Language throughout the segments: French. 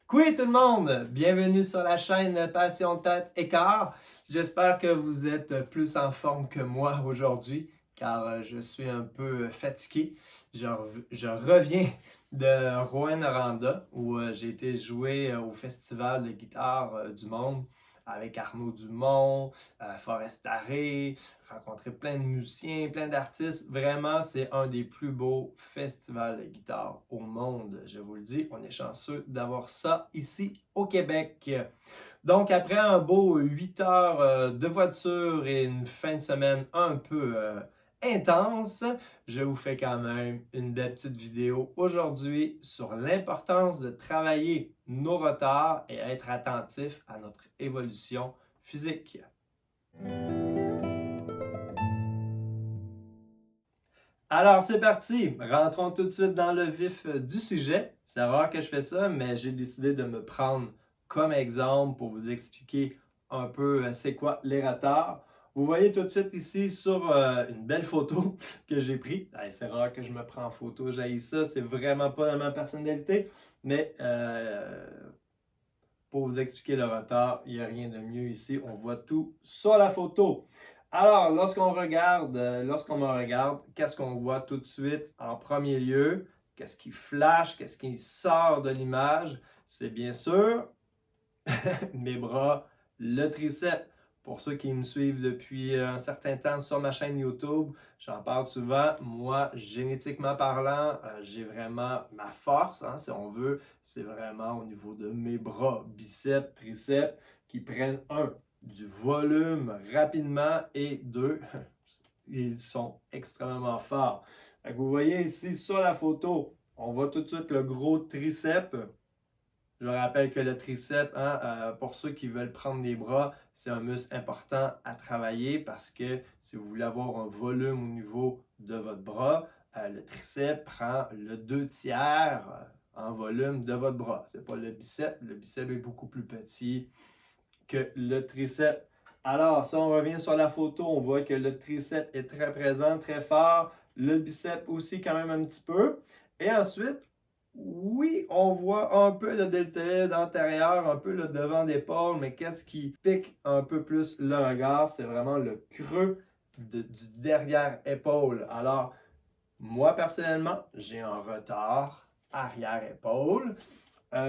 Coucou tout le monde! Bienvenue sur la chaîne Passion Tête et Corps. J'espère que vous êtes plus en forme que moi aujourd'hui, car je suis un peu fatigué. Je reviens de Rouyn-Noranda, où j'ai été jouer au Festival de guitare du monde avec Arnaud Dumont, Forest Taré, rencontré plein de musiciens, plein d'artistes. Vraiment, c'est un des plus beaux festivals de guitare au monde. Je vous le dis, on est chanceux d'avoir ça ici au Québec. Donc, après un beau 8 heures de voiture et une fin de semaine un peu intense, je vous fais quand même une belle petite vidéo aujourd'hui sur l'importance de travailler nos retards et être attentif à notre évolution physique. Alors, c'est parti! Rentrons tout de suite dans le vif du sujet. C'est rare que je fais ça, mais j'ai décidé de me prendre comme exemple pour vous expliquer un peu c'est quoi les retards. Vous voyez tout de suite ici sur une belle photo que j'ai prise. C'est rare que je me prends en photo, j'haïs ça, c'est vraiment pas dans ma personnalité, mais pour vous expliquer le retard, il n'y a rien de mieux ici. On voit tout sur la photo. Alors, lorsqu'on me regarde, qu'est-ce qu'on voit tout de suite en premier lieu? Qu'est-ce qui flash? Qu'est-ce qui sort de l'image? C'est bien sûr mes bras, le triceps. Pour ceux qui me suivent depuis un certain temps sur ma chaîne YouTube, j'en parle souvent. Moi, génétiquement parlant, j'ai vraiment ma force, si on veut, c'est vraiment au niveau de mes bras, biceps, triceps, qui prennent du volume rapidement et deux, ils sont extrêmement forts. Vous voyez ici sur la photo, on voit tout de suite le gros triceps. Je rappelle que le triceps, pour ceux qui veulent prendre des bras, c'est un muscle important à travailler parce que si vous voulez avoir un volume au niveau de votre bras, le triceps prend le 2/3 en volume de votre bras. Ce n'est pas le biceps. Le biceps est beaucoup plus petit que le triceps. Alors, si on revient sur la photo, on voit que le triceps est très présent, très fort. Le biceps aussi quand même un petit peu. Et ensuite, oui, on voit un peu le deltoïde antérieur, un peu le devant d'épaule, mais qu'est-ce qui pique un peu plus le regard? C'est vraiment le creux du derrière-épaule. Alors, moi, personnellement, j'ai un retard arrière-épaule.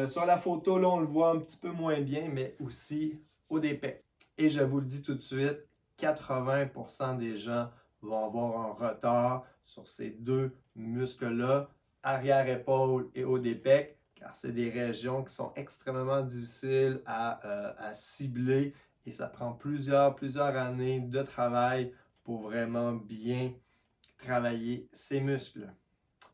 Sur la photo, là, on le voit un petit peu moins bien, mais aussi au dépec. Et je vous le dis tout de suite, 80% des gens vont avoir un retard sur ces deux muscles-là, arrière-épaule et haut des pecs, car c'est des régions qui sont extrêmement difficiles à cibler et ça prend plusieurs années de travail pour vraiment bien travailler ces muscles.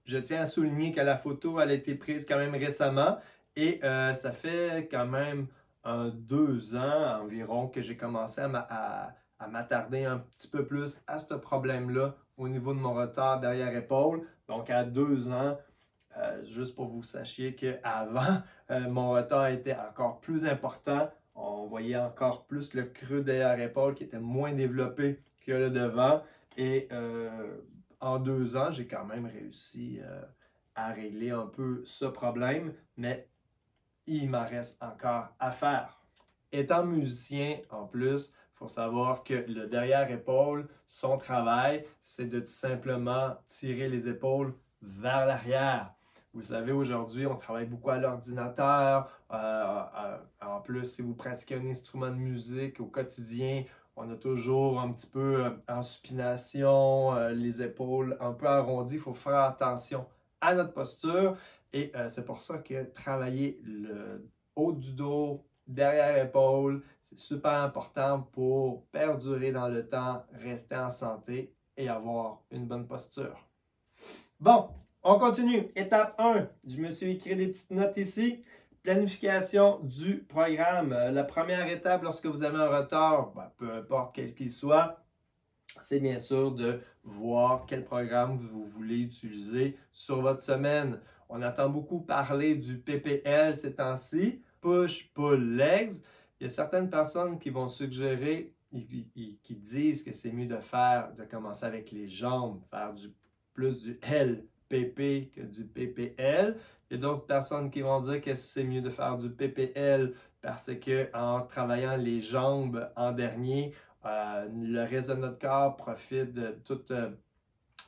Je tiens à souligner que la photo elle a été prise quand même récemment et ça fait quand même 2 ans environ que j'ai commencé à m'attarder un petit peu plus à ce problème-là au niveau de mon retard derrière-épaule. Donc à 2 ans, juste pour que vous sachiez qu'avant, mon retard était encore plus important. On voyait encore plus le creux derrière-épaule qui était moins développé que le devant. Et en 2 ans, j'ai quand même réussi à régler un peu ce problème, mais il m'en reste encore à faire. Étant musicien, en plus, il faut savoir que le derrière-épaule, son travail, c'est de tout simplement tirer les épaules vers l'arrière. Vous savez, aujourd'hui, on travaille beaucoup à l'ordinateur. En plus, si vous pratiquez un instrument de musique au quotidien, on a toujours un petit peu en supination, les épaules un peu arrondies. Il faut faire attention à notre posture. Et c'est pour ça que travailler le haut du dos, derrière l'épaule, c'est super important pour perdurer dans le temps, rester en santé et avoir une bonne posture. Bon, on continue. Étape 1, je me suis écrit des petites notes ici. Planification du programme. La première étape lorsque vous avez un retard, peu importe quel qu'il soit, c'est bien sûr de voir quel programme vous voulez utiliser sur votre semaine. On entend beaucoup parler du PPL ces temps-ci, Push, Pull, Legs. Il y a certaines personnes qui vont suggérer, qui disent que c'est mieux de commencer avec les jambes, faire plus du L PP que du PPL. Il y a d'autres personnes qui vont dire que c'est mieux de faire du PPL parce que en travaillant les jambes en dernier, le reste de notre corps profite de toutes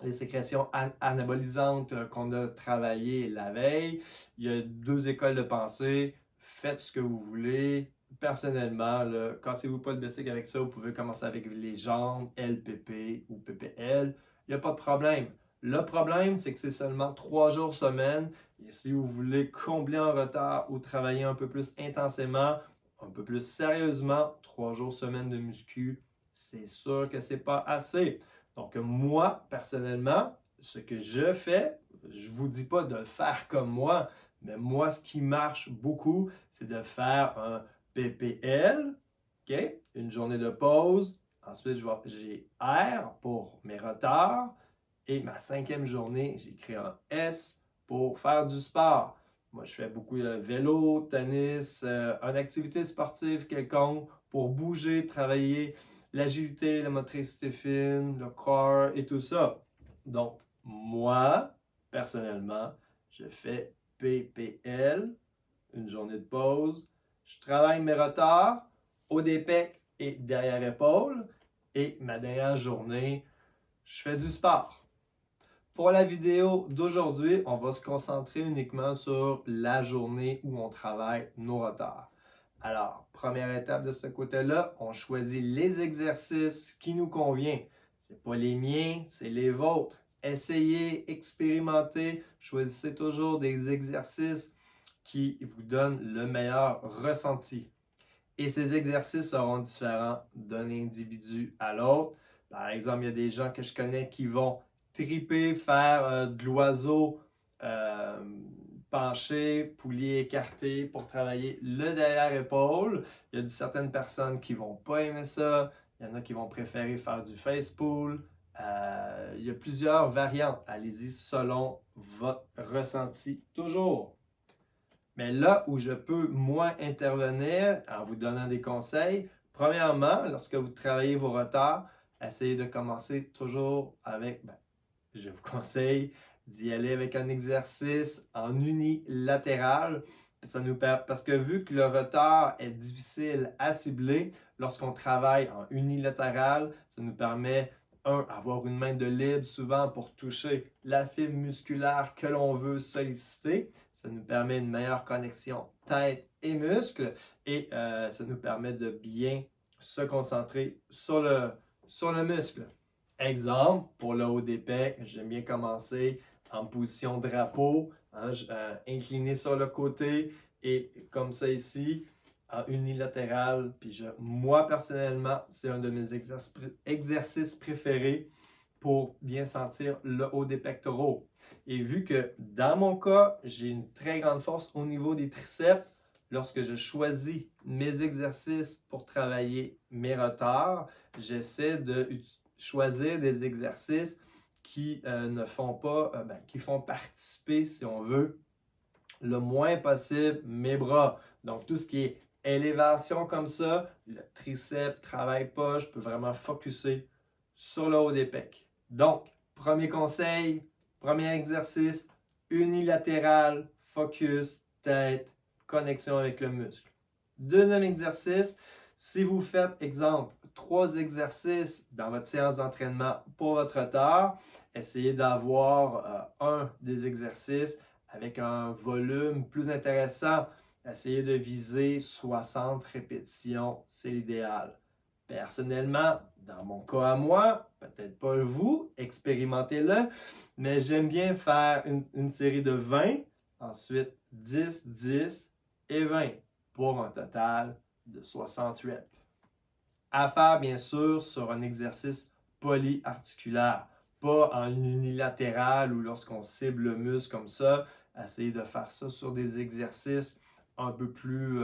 les sécrétions anabolisantes qu'on a travaillées la veille. Il y a deux écoles de pensée. Faites ce que vous voulez. Personnellement, cassez-vous pas le basic avec ça. Vous pouvez commencer avec les jambes, LPP ou PPL. Il n'y a pas de problème. Le problème, c'est que c'est seulement 3 jours semaine. Et si vous voulez combler en retard ou travailler un peu plus intensément, un peu plus sérieusement, 3 jours semaine de muscu, c'est sûr que c'est pas assez. Donc, moi, personnellement, ce que je fais, je ne vous dis pas de le faire comme moi, mais moi, ce qui marche beaucoup, c'est de faire un PPL, OK? Une journée de pause. Ensuite, j'ai R pour mes retards. Et ma 5e journée, j'ai créé un S pour faire du sport. Moi, je fais beaucoup de vélo, tennis, une activité sportive quelconque pour bouger, travailler l'agilité, la motricité fine, le corps et tout ça. Donc, moi, personnellement, je fais PPL, une journée de pause. Je travaille mes retards, haut des pecs et derrière épaule. Et ma dernière journée, je fais du sport. Pour la vidéo d'aujourd'hui, on va se concentrer uniquement sur la journée où on travaille nos retards. Alors, première étape de ce côté-là, on choisit les exercices qui nous conviennent. Ce n'est pas les miens, c'est les vôtres. Essayez, expérimentez, choisissez toujours des exercices qui vous donnent le meilleur ressenti. Et ces exercices seront différents d'un individu à l'autre. Par exemple, il y a des gens que je connais qui vont triper, faire de l'oiseau euh, penché, poulier écarté pour travailler le derrière-épaule. Il y a certaines personnes qui vont pas aimer ça. Il y en a qui vont préférer faire du face pull. Il y a plusieurs variantes. Allez-y selon votre ressenti toujours. Mais là où je peux, moi, intervenir en vous donnant des conseils, premièrement, lorsque vous travaillez vos retards, essayez de commencer toujours avec, je vous conseille d'y aller avec un exercice en unilatéral. Ça nous parce que vu que le retard est difficile à cibler, lorsqu'on travaille en unilatéral, ça nous permet, avoir une main de libre souvent pour toucher la fibre musculaire que l'on veut solliciter. Ça nous permet une meilleure connexion tête et muscle et ça nous permet de bien se concentrer sur le muscle. Exemple, pour le haut des pecs, j'aime bien commencer en position drapeau, incliné sur le côté et comme ça ici, en unilatéral. Puis moi, personnellement, c'est un de mes exercices préférés pour bien sentir le haut des pectoraux. Et vu que dans mon cas, j'ai une très grande force au niveau des triceps, lorsque je choisis mes exercices pour travailler mes retards, j'essaie de choisir des exercices qui ne font pas, qui font participer, si on veut, le moins possible mes bras. Donc, tout ce qui est élévation comme ça, le triceps ne travaille pas, je peux vraiment focuser sur le haut des pecs. Donc, premier conseil, premier exercice, unilatéral, focus, tête, connexion avec le muscle. Deuxième exercice, si vous faites, exemple, 3 exercices dans votre séance d'entraînement pour votre retard, essayez d'avoir un des exercices avec un volume plus intéressant. Essayez de viser 60 répétitions, c'est l'idéal. Personnellement, dans mon cas à moi, peut-être pas vous, expérimentez-le, mais j'aime bien faire une série de 20, ensuite 10, 10 et 20 pour un total de 68. À faire bien sûr sur un exercice polyarticulaire, pas en unilatéral ou lorsqu'on cible le muscle comme ça. Essayez de faire ça sur des exercices un peu plus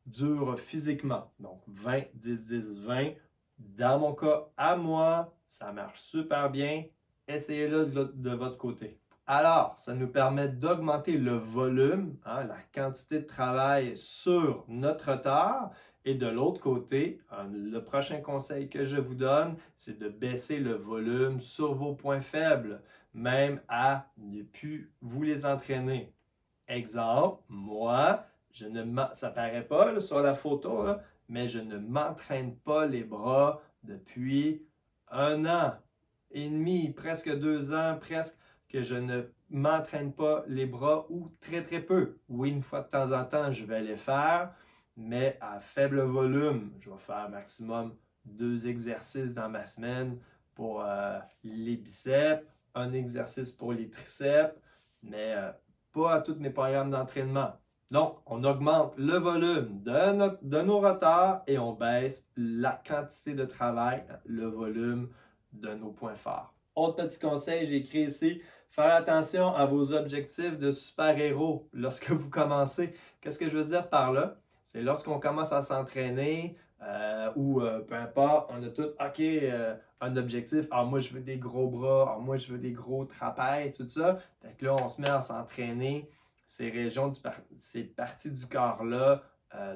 durs physiquement. Donc 20, 10, 10, 20. Dans mon cas, à moi, ça marche super bien. Essayez-le de votre côté. Alors, ça nous permet d'augmenter le volume, la quantité de travail sur notre retard. Et de l'autre côté, le prochain conseil que je vous donne, c'est de baisser le volume sur vos points faibles. même à ne plus vous les entraîner. Exemple, moi, ça paraît pas là, sur la photo, là, mais je ne m'entraîne pas les bras depuis 1 an et demi, presque 2 ans, presque, que je ne m'entraîne pas les bras ou très très peu. Oui, une fois de temps en temps, je vais les faire, mais à faible volume. Je vais faire maximum 2 exercices dans ma semaine pour les biceps, un exercice pour les triceps, mais pas à tous mes programmes d'entraînement. Donc, on augmente le volume de nos roteurs et on baisse la quantité de travail, le volume de nos points forts. Autre petit conseil, j'ai écrit ici, faire attention à vos objectifs de super-héros lorsque vous commencez. Qu'est-ce que je veux dire par là? C'est lorsqu'on commence à s'entraîner ou peu importe, on a tout, OK, un objectif. Ah, moi, je veux des gros bras. Ah, moi, je veux des gros trapèzes, tout ça. Fait que là, on se met à s'entraîner ces parties du corps-là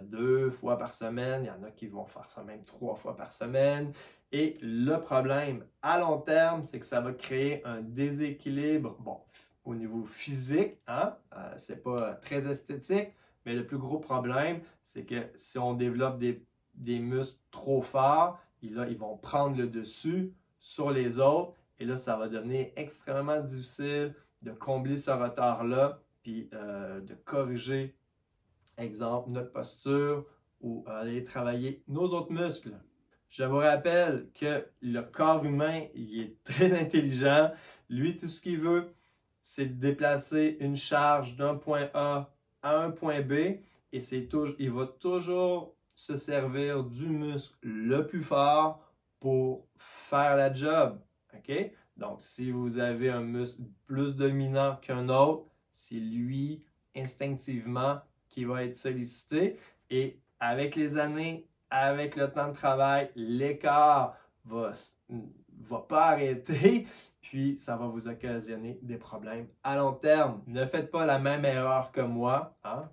2 fois par semaine. Il y en a qui vont faire ça même 3 fois par semaine. Et le problème à long terme, c'est que ça va créer un déséquilibre, bon, au niveau physique, hein? C'est pas très esthétique, mais le plus gros problème, c'est que si on développe des muscles trop forts, là, ils vont prendre le dessus sur les autres. Et là, ça va devenir extrêmement difficile de combler ce retard-là, puis de corriger, exemple, notre posture ou aller travailler nos autres muscles. Je vous rappelle que le corps humain, il est très intelligent. Lui, tout ce qu'il veut, c'est de déplacer une charge d'un point A à un point B et il va toujours se servir du muscle le plus fort pour faire la job. OK? Donc, si vous avez un muscle plus dominant qu'un autre, c'est lui, instinctivement, qui va être sollicité. Et avec les années, avec le temps de travail, l'écart va pas arrêter, puis ça va vous occasionner des problèmes à long terme. Ne faites pas la même erreur que moi, hein,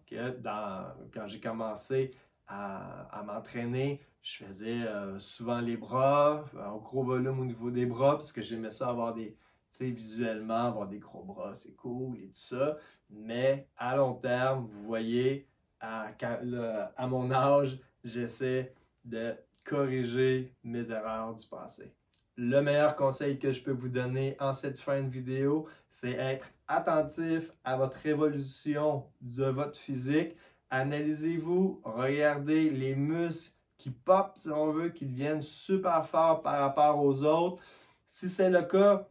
quand j'ai commencé à m'entraîner. Je faisais souvent les bras, en gros volume au niveau des bras, parce que j'aimais ça avoir tu sais, visuellement, avoir des gros bras, c'est cool et tout ça. Mais à long terme, vous voyez, à mon âge, j'essaie de corriger mes erreurs du passé. Le meilleur conseil que je peux vous donner en cette fin de vidéo, c'est être attentif à votre évolution de votre physique. Analysez-vous, regardez les muscles qui pop, si on veut, qui deviennent super forts par rapport aux autres. Si c'est le cas,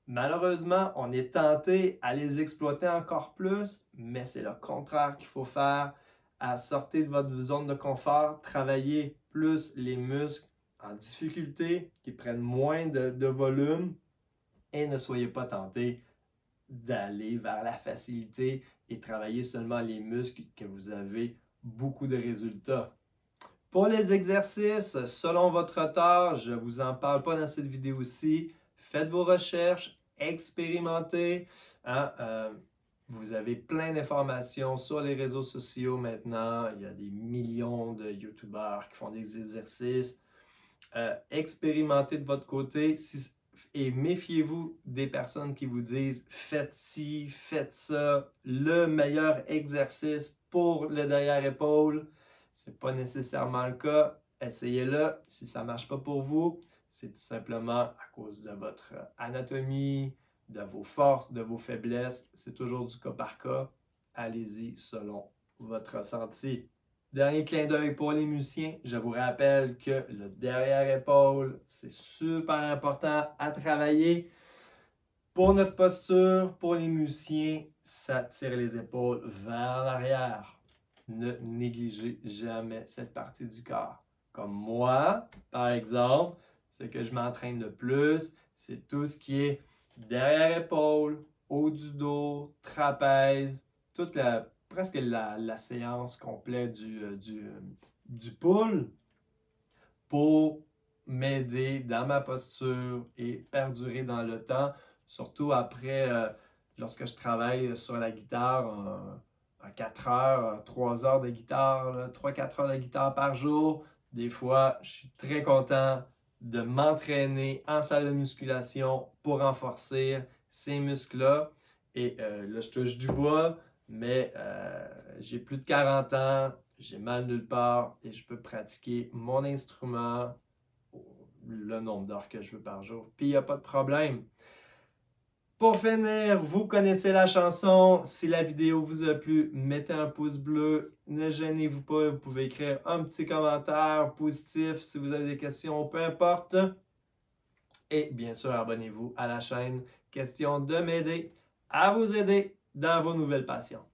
malheureusement, on est tenté à les exploiter encore plus, mais c'est le contraire qu'il faut faire. À sortir de votre zone de confort, travailler plus les muscles en difficulté, qui prennent moins de volume, et ne soyez pas tenté d'aller vers la facilité et travailler seulement les muscles que vous avez beaucoup de résultats. Pour les exercices, selon votre retard, je ne vous en parle pas dans cette vidéo-ci. Faites vos recherches, expérimentez. Hein, vous avez plein d'informations sur les réseaux sociaux maintenant. Il y a des millions de YouTubeurs qui font des exercices. Expérimentez de votre côté et méfiez-vous des personnes qui vous disent faites ci, faites ça, le meilleur exercice pour le derrière-épaule. Ce n'est pas nécessairement le cas. Essayez-le. Si ça ne marche pas pour vous, c'est tout simplement à cause de votre anatomie, de vos forces, de vos faiblesses. C'est toujours du cas par cas. Allez-y selon votre ressenti. Dernier clin d'œil pour les musiciens, je vous rappelle que le derrière-épaule, c'est super important à travailler. Pour notre posture, pour les musiciens, ça tire les épaules vers l'arrière. Ne négligez jamais cette partie du corps. Comme moi, par exemple, ce que je m'entraîne le plus, c'est tout ce qui est derrière-épaule, haut du dos, trapèze, presque la séance complète du pull pour m'aider dans ma posture et perdurer dans le temps, surtout après, lorsque je travaille sur la guitare en 4 heures, 3 heures de guitare, 3-4 heures de guitare par jour. Des fois, je suis très content de m'entraîner en salle de musculation pour renforcer ces muscles-là. Et là, je touche du bois, mais j'ai plus de 40 ans, j'ai mal nulle part et je peux pratiquer mon instrument le nombre d'heures que je veux par jour. Puis il n'y a pas de problème. Pour finir, vous connaissez la chanson. Si la vidéo vous a plu, mettez un pouce bleu. Ne gênez-vous pas, vous pouvez écrire un petit commentaire positif si vous avez des questions, peu importe. Et bien sûr, abonnez-vous à la chaîne. Question de m'aider à vous aider dans vos nouvelles passions.